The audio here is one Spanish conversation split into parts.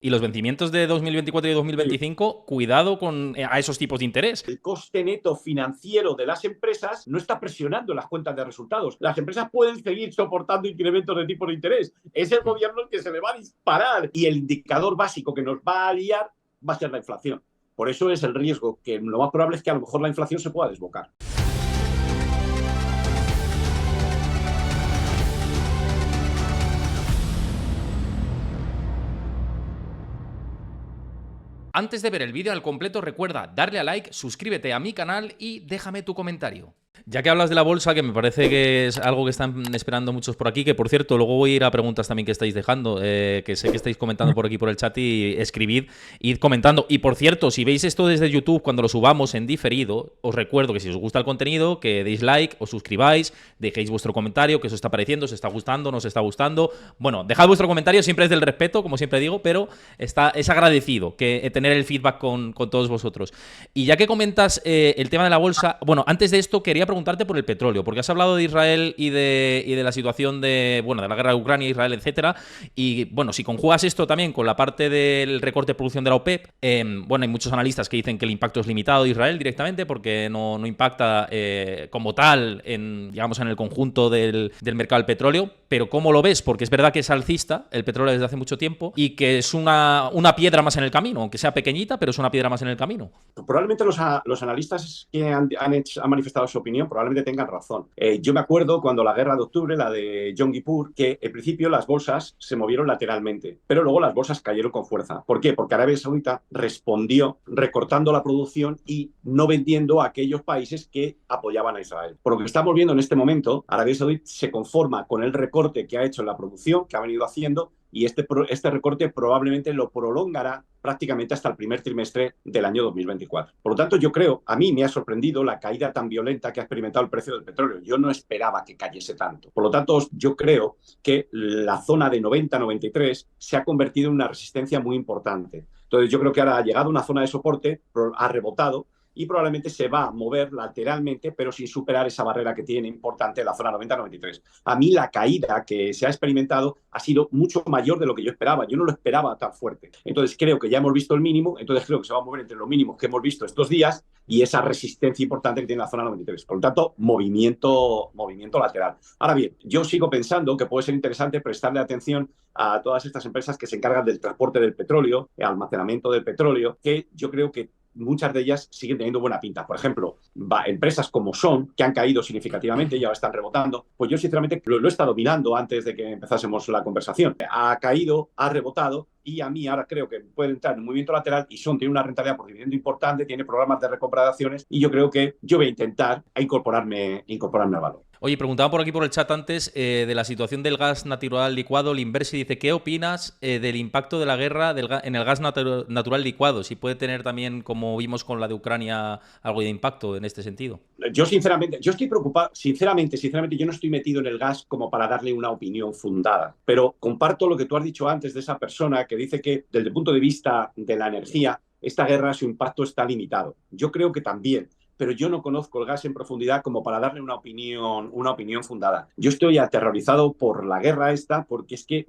Y los vencimientos de 2024 y Sí. 2025, cuidado con a esos tipos de interés. El coste neto financiero de las empresas no está presionando las cuentas de resultados. Las empresas pueden seguir soportando incrementos de tipo de interés. Es el gobierno el que se le va a disparar y el indicador básico que nos va a liar va a ser la inflación. Por eso es el riesgo, que lo más probable es que a lo mejor la inflación se pueda desbocar. Antes de ver el vídeo al completo, recuerda darle a like, suscríbete a mi canal y déjame tu comentario. Ya que hablas de la bolsa, que me parece que es algo que están esperando muchos por aquí, que por cierto, luego voy a ir a preguntas también que estáis dejando, que sé que estáis comentando por aquí por el chat y escribid, id comentando. Y por cierto, si veis esto desde YouTube cuando lo subamos en diferido, os recuerdo que si os gusta el contenido, que deis like, os suscribáis, dejéis vuestro comentario, que os está pareciendo, os está gustando, no os está gustando. Bueno, dejad vuestro comentario, siempre es del respeto, como siempre digo, pero es agradecido que tener el feedback con todos vosotros. Y ya que comentas el tema de la bolsa, bueno, antes de esto quería preguntarte por el petróleo, porque has hablado de Israel y de la situación de, bueno, de la guerra de Ucrania, Israel, etcétera. Y bueno, si conjugas esto también con la parte del recorte de producción de la OPEP, bueno, hay muchos analistas que dicen que el impacto es limitado de Israel directamente porque no impacta como tal digamos, en el conjunto del mercado del petróleo. Pero ¿cómo lo ves? Porque es verdad que es alcista el petróleo desde hace mucho tiempo y que es una piedra más en el camino, aunque sea pequeñita, pero es una piedra más en el camino. Probablemente los analistas que han manifestado su opinión probablemente tengan razón. Yo me acuerdo cuando la guerra de octubre, la de Yom Kippur, que en principio las bolsas se movieron lateralmente, pero luego las bolsas cayeron con fuerza. ¿Por qué? Porque Arabia Saudita respondió recortando la producción y no vendiendo a aquellos países que apoyaban a Israel. Por lo que estamos viendo en este momento, Arabia Saudita se conforma con el recorte que ha hecho en la producción, que ha venido haciendo, y este recorte probablemente lo prolongará prácticamente hasta el primer trimestre del año 2024. Por lo tanto, yo creo, a mí me ha sorprendido la caída tan violenta que ha experimentado el precio del petróleo. Yo no esperaba que cayese tanto. Por lo tanto, yo creo que la zona de 90-93 se ha convertido en una resistencia muy importante. Entonces, yo creo que ahora ha llegado a una zona de soporte, ha rebotado, y probablemente se va a mover lateralmente, pero sin superar esa barrera que tiene importante la zona 90-93. A mí la caída que se ha experimentado ha sido mucho mayor de lo que yo esperaba. Yo no lo esperaba tan fuerte. Entonces creo que ya hemos visto el mínimo, entonces creo que se va a mover entre los mínimos que hemos visto estos días y esa resistencia importante que tiene la zona 93. Por lo tanto, movimiento lateral. Ahora bien, yo sigo pensando que puede ser interesante prestarle atención a todas estas empresas que se encargan del transporte del petróleo, el almacenamiento del petróleo, que yo creo que muchas de ellas siguen teniendo buena pinta. Por ejemplo, empresas como Son, que han caído significativamente y ahora están rebotando, pues yo sinceramente lo he estado mirando antes de que empezásemos la conversación. Ha caído, ha rebotado y a mí ahora creo que puede entrar en un movimiento lateral y Son tiene una rentabilidad por dividendo importante, tiene programas de recompra de acciones y yo creo que yo voy a intentar incorporarme al valor. Oye, preguntaba por aquí por el chat antes de la situación del gas natural licuado. El Inversi dice, ¿qué opinas del impacto de la guerra en el gas natural licuado? Si puede tener también, como vimos con la de Ucrania, algo de impacto en este sentido. Yo sinceramente, yo estoy preocupado, sinceramente, yo no estoy metido en el gas como para darle una opinión fundada, pero comparto lo que tú has dicho antes de esa persona que dice que desde el punto de vista de la energía, esta guerra, su impacto está limitado. Yo creo que también, pero yo no conozco el gas en profundidad como para darle una opinión fundada. Yo estoy aterrorizado por la guerra esta porque es que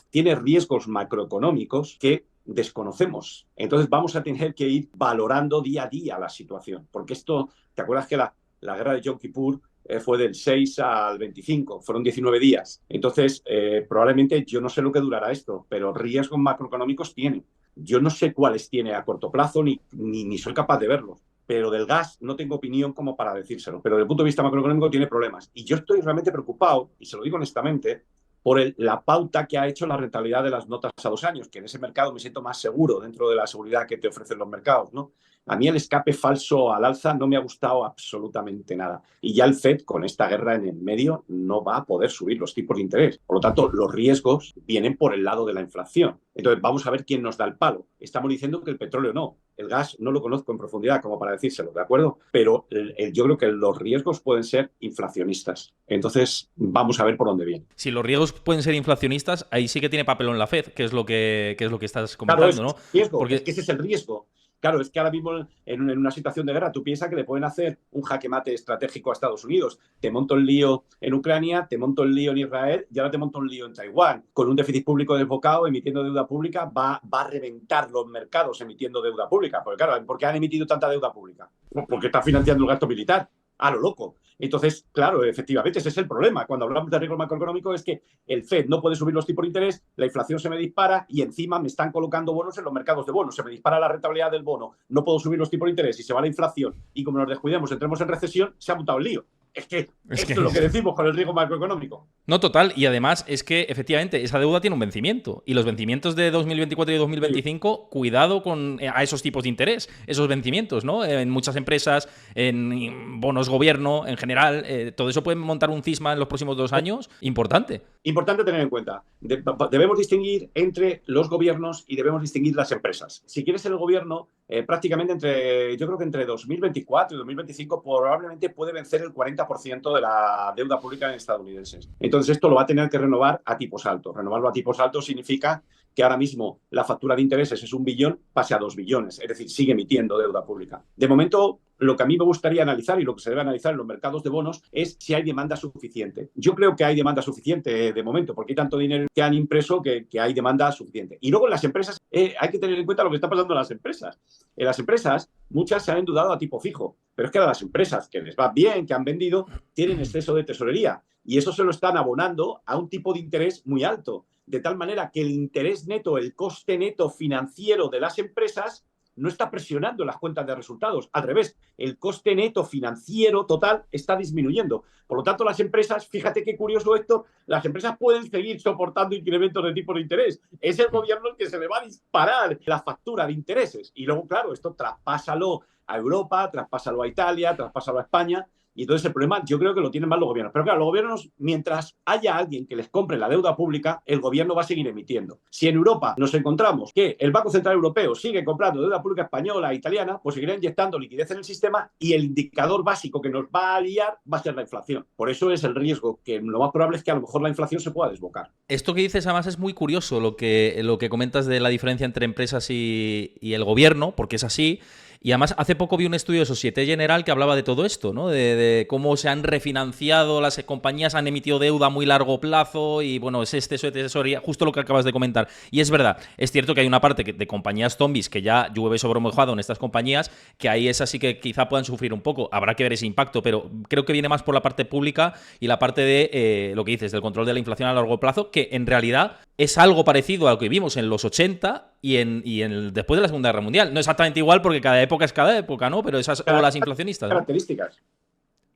tiene riesgos macroeconómicos que desconocemos. Entonces vamos a tener que ir valorando día a día la situación, porque esto, ¿te acuerdas que la guerra de Yom Kippur fue del 6 al 25, fueron 19 días? Entonces, probablemente yo no sé lo que durará esto, pero riesgos macroeconómicos tiene. Yo no sé cuáles tiene a corto plazo ni soy capaz de verlos. Pero del gas no tengo opinión como para decírselo. Pero desde el punto de vista macroeconómico tiene problemas. Y yo estoy realmente preocupado, y se lo digo honestamente, por la pauta que ha hecho la rentabilidad de las notas a 2 años, que en ese mercado me siento más seguro dentro de la seguridad que te ofrecen los mercados, ¿no? A mí el escape falso al alza no me ha gustado absolutamente nada. Y ya el FED, con esta guerra en el medio, no va a poder subir los tipos de interés. Por lo tanto, los riesgos vienen por el lado de la inflación. Entonces, vamos a ver quién nos da el palo. Estamos diciendo que el petróleo no. El gas no lo conozco en profundidad como para decírselo, ¿de acuerdo? Pero yo creo que los riesgos pueden ser inflacionistas. Entonces, vamos a ver por dónde viene. Si los riesgos pueden ser inflacionistas, ahí sí que tiene papelón la Fed, que es lo que estás Claro, comentando, es ¿no? riesgo, es Porque que ese es el riesgo. Claro, es que ahora mismo en una situación de guerra tú piensas que le pueden hacer un jaque mate estratégico a Estados Unidos. Te monto el lío en Ucrania, te monto el lío en Israel y ahora te monto un lío en Taiwán. Con un déficit público desbocado, emitiendo deuda pública, va a reventar los mercados emitiendo deuda pública. Porque claro, ¿por qué han emitido tanta deuda pública? Pues porque está financiando el gasto militar. A lo loco. Entonces, claro, efectivamente, ese es el problema. Cuando hablamos de riesgo macroeconómico es que el FED no puede subir los tipos de interés, la inflación se me dispara y encima me están colocando bonos en los mercados de bonos. Se me dispara la rentabilidad del bono, no puedo subir los tipos de interés y se va la inflación y como nos descuidemos, entremos en recesión, se ha montado el lío. Es que esto es lo que decimos con el riesgo macroeconómico. No, total. Y además es que efectivamente esa deuda tiene un vencimiento. Y los vencimientos de 2024 y 2025, sí, cuidado con a esos tipos de interés, esos vencimientos, ¿no? En muchas empresas, en bonos gobierno, en general, todo eso puede montar un cisma en los próximos 2 años importante. Importante tener en cuenta. Debemos distinguir entre los gobiernos y debemos distinguir las empresas. Si quieres el gobierno, prácticamente yo creo que entre 2024 y 2025 probablemente puede vencer el 40% de la deuda pública estadounidense. Entonces esto lo va a tener que renovar a tipos altos. Renovarlo a tipos altos significa que ahora mismo la factura de intereses es 1 billón, pase a 2 billones. Es decir, sigue emitiendo deuda pública. De momento, lo que a mí me gustaría analizar y lo que se debe analizar en los mercados de bonos es si hay demanda suficiente. Yo creo que hay demanda suficiente de momento, porque hay tanto dinero que han impreso que hay demanda suficiente. Y luego en las empresas, hay que tener en cuenta lo que está pasando en las empresas. En las empresas, muchas se han endeudado a tipo fijo, pero es que a las empresas que les va bien, que han vendido, tienen exceso de tesorería y eso se lo están abonando a un tipo de interés muy alto, de tal manera que el interés neto, el coste neto financiero de las empresas no está presionando las cuentas de resultados. Al revés, el coste neto financiero total está disminuyendo. Por lo tanto, las empresas, fíjate qué curioso esto, las empresas pueden seguir soportando incrementos de tipo de interés. Es el gobierno el que se le va a disparar la factura de intereses. Y luego, claro, esto traspásalo a Europa, traspásalo a Italia, traspásalo a España. Y entonces el problema yo creo que lo tienen más los gobiernos. Pero claro, los gobiernos, mientras haya alguien que les compre la deuda pública, el gobierno va a seguir emitiendo. Si en Europa nos encontramos que el Banco Central Europeo sigue comprando deuda pública española e italiana, pues seguirá inyectando liquidez en el sistema y el indicador básico que nos va a liar va a ser la inflación. Por eso es el riesgo, que lo más probable es que a lo mejor la inflación se pueda desbocar. Esto que dices además es muy curioso, lo que comentas de la diferencia entre empresas y el gobierno, porque es así. Y además, hace poco vi un estudio de Société Générale que hablaba de todo esto, ¿no? De cómo se han refinanciado, las compañías han emitido deuda a muy largo plazo y, bueno, es exceso de tesorería, justo lo que acabas de comentar. Y es verdad, es cierto que hay una parte de compañías zombies que ya llueve sobre mojado en estas compañías, que ahí es así que quizá puedan sufrir un poco. Habrá que ver ese impacto, pero creo que viene más por la parte pública y la parte de lo que dices, del control de la inflación a largo plazo, que en realidad es algo parecido a lo que vimos en los 80 después de la Segunda Guerra Mundial. No exactamente igual porque cada época es cada época, ¿no? Pero esas olas inflacionistas, ¿no? Características.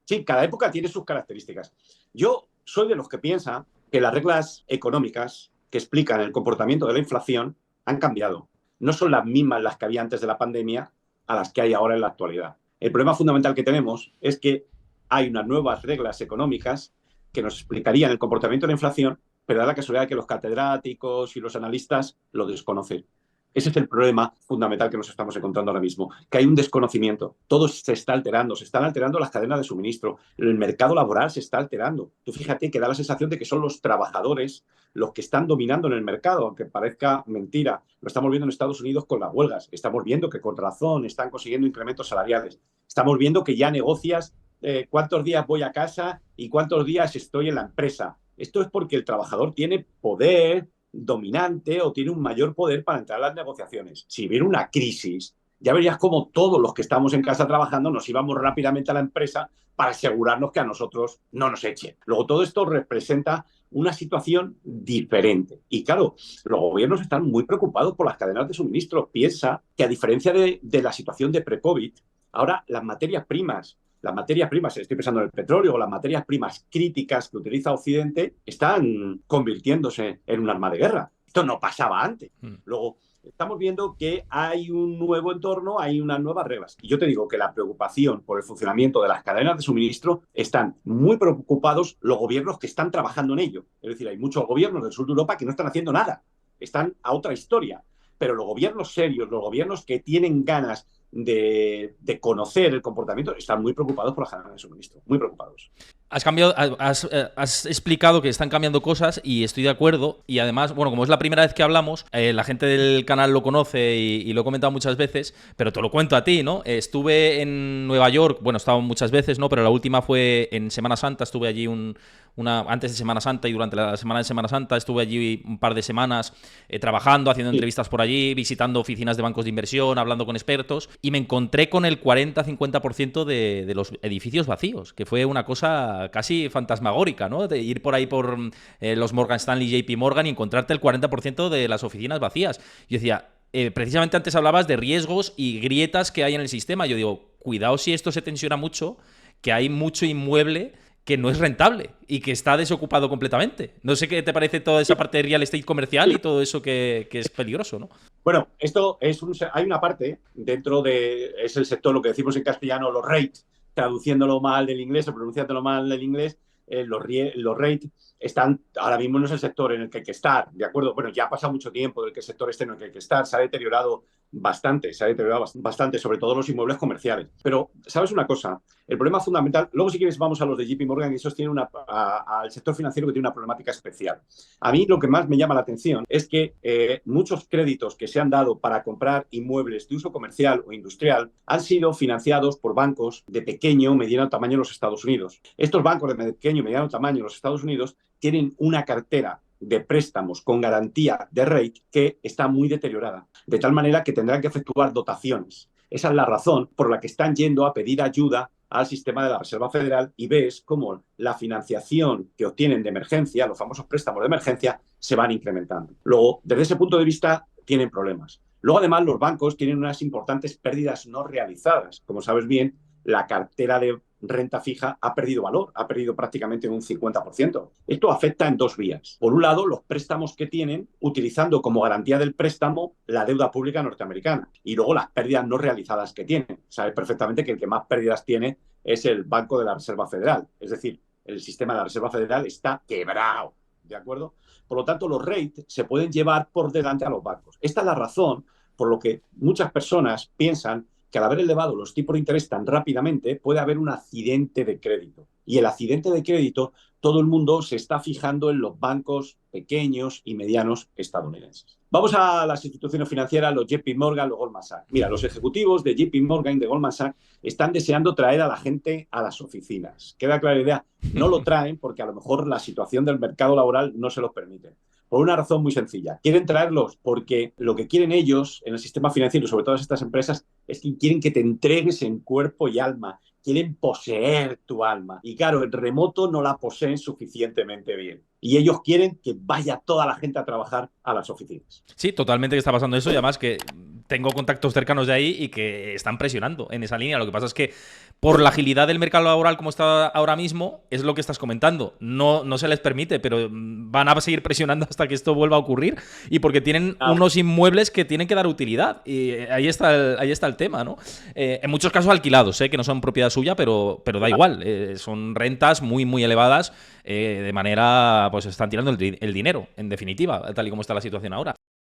Sí, cada época tiene sus características. Yo soy de los que piensa que las reglas económicas que explican el comportamiento de la inflación han cambiado. No son las mismas las que había antes de la pandemia a las que hay ahora en la actualidad. El problema fundamental que tenemos es que hay unas nuevas reglas económicas que nos explicarían el comportamiento de la inflación, pero da la casualidad de que los catedráticos y los analistas lo desconocen. Ese es el problema fundamental que nos estamos encontrando ahora mismo, que hay un desconocimiento. Todo se está alterando, se están alterando las cadenas de suministro, el mercado laboral se está alterando. Tú fíjate que da la sensación de que son los trabajadores los que están dominando en el mercado, aunque parezca mentira. Lo estamos viendo en Estados Unidos con las huelgas. Estamos viendo que con razón están consiguiendo incrementos salariales. Estamos viendo que ya negocias cuántos días voy a casa y cuántos días estoy en la empresa. Esto es porque el trabajador tiene poder dominante o tiene un mayor poder para entrar a las negociaciones. Si hubiera una crisis, ya verías cómo todos los que estamos en casa trabajando nos íbamos rápidamente a la empresa para asegurarnos que a nosotros no nos echen. Luego, todo esto representa una situación diferente. Y claro, los gobiernos están muy preocupados por las cadenas de suministro. Piensa que a diferencia de la situación de pre-COVID, ahora las materias primas, estoy pensando en el petróleo, o las materias primas críticas que utiliza Occidente, están convirtiéndose en un arma de guerra. Esto no pasaba antes. Luego, estamos viendo que hay un nuevo entorno, hay unas nuevas reglas. Y yo te digo que la preocupación por el funcionamiento de las cadenas de suministro, están muy preocupados los gobiernos que están trabajando en ello. Es decir, hay muchos gobiernos del sur de Europa que no están haciendo nada. Están a otra historia. Pero los gobiernos serios, los gobiernos que tienen ganas de conocer el comportamiento, están muy preocupados por las cadenas de suministro, muy preocupados. Has cambiado, has explicado que están cambiando cosas y estoy de acuerdo. Y además, bueno, como es la primera vez que hablamos, la gente del canal lo conoce y lo he comentado muchas veces, pero te lo cuento a ti, ¿no? Estuve en Nueva York, bueno, he estado muchas veces, ¿no? Pero la última fue en Semana Santa, estuve allí antes de Semana Santa y durante la semana de Semana Santa estuve allí un par de semanas trabajando, haciendo entrevistas por allí, visitando oficinas de bancos de inversión, hablando con expertos y me encontré con el 40-50% de los edificios vacíos, que fue una cosa casi fantasmagórica, ¿no? De ir por ahí por los Morgan Stanley, JP Morgan y encontrarte el 40% de las oficinas vacías. Yo decía, precisamente antes hablabas de riesgos y grietas que hay en el sistema. Yo digo, cuidado si esto se tensiona mucho, que hay mucho inmueble que no es rentable y que está desocupado completamente. No sé qué te parece toda esa parte de real estate comercial y todo eso que es peligroso, ¿no? Bueno, esto es hay una parte dentro de, es el sector, lo que decimos en castellano, los REIT, traduciéndolo mal del inglés o pronunciándolo mal del inglés, los REIT están, ahora mismo no es el sector en el que hay que estar, ¿de acuerdo? Bueno, ya ha pasado mucho tiempo del que el sector esté en el que hay que estar, se ha deteriorado bastante, sobre todo los inmuebles comerciales. Pero, ¿sabes una cosa? El problema fundamental, luego si quieres vamos a los de JP Morgan, y esos tienen al sector financiero que tiene una problemática especial. A mí lo que más me llama la atención es que muchos créditos que se han dado para comprar inmuebles de uso comercial o industrial han sido financiados por bancos de pequeño o mediano tamaño en los Estados Unidos. Estos bancos de pequeño y mediano tamaño en los Estados Unidos tienen una cartera de préstamos con garantía de rate que está muy deteriorada, de tal manera que tendrán que efectuar dotaciones. Esa es la razón por la que están yendo a pedir ayuda al sistema de la Reserva Federal y ves cómo la financiación que obtienen de emergencia, los famosos préstamos de emergencia, se van incrementando. Luego, desde ese punto de vista, tienen problemas. Luego, además, los bancos tienen unas importantes pérdidas no realizadas. Como sabes bien, la cartera de renta fija ha perdido valor, ha perdido prácticamente un 50%. Esto afecta en dos vías. Por un lado, los préstamos que tienen, utilizando como garantía del préstamo la deuda pública norteamericana. Y luego las pérdidas no realizadas que tienen. Sabes perfectamente que el que más pérdidas tiene es el Banco de la Reserva Federal. Es decir, el sistema de la Reserva Federal está quebrado. ¿De acuerdo? Por lo tanto, los rates se pueden llevar por delante a los bancos. Esta es la razón por lo que muchas personas piensan que al haber elevado los tipos de interés tan rápidamente puede haber un accidente de crédito. Y el accidente de crédito, todo el mundo se está fijando en los bancos pequeños y medianos estadounidenses. Vamos a las instituciones financieras, los JP Morgan, los Goldman Sachs. Mira, los ejecutivos de JP Morgan y de Goldman Sachs están deseando traer a la gente a las oficinas. Queda clara la idea, no lo traen porque a lo mejor la situación del mercado laboral no se los permite. Por una razón muy sencilla. Quieren traerlos porque lo que quieren ellos en el sistema financiero, sobre todas estas empresas, es que quieren que te entregues en cuerpo y alma. Quieren poseer tu alma. Y claro, en remoto no la poseen suficientemente bien. Y ellos quieren que vaya toda la gente a trabajar a las oficinas. Sí, totalmente que está pasando eso y además que tengo contactos cercanos de ahí y que están presionando en esa línea. Lo que pasa es que por la agilidad del mercado laboral como está ahora mismo, es lo que estás comentando. No se les permite, pero van a seguir presionando hasta que esto vuelva a ocurrir y porque tienen unos inmuebles que tienen que dar utilidad. Y ahí está el tema, ¿no? En muchos casos alquilados, que no son propiedad suya, pero da igual. Son rentas muy, muy elevadas. De manera, pues están tirando el dinero, en definitiva, tal y como está la situación ahora.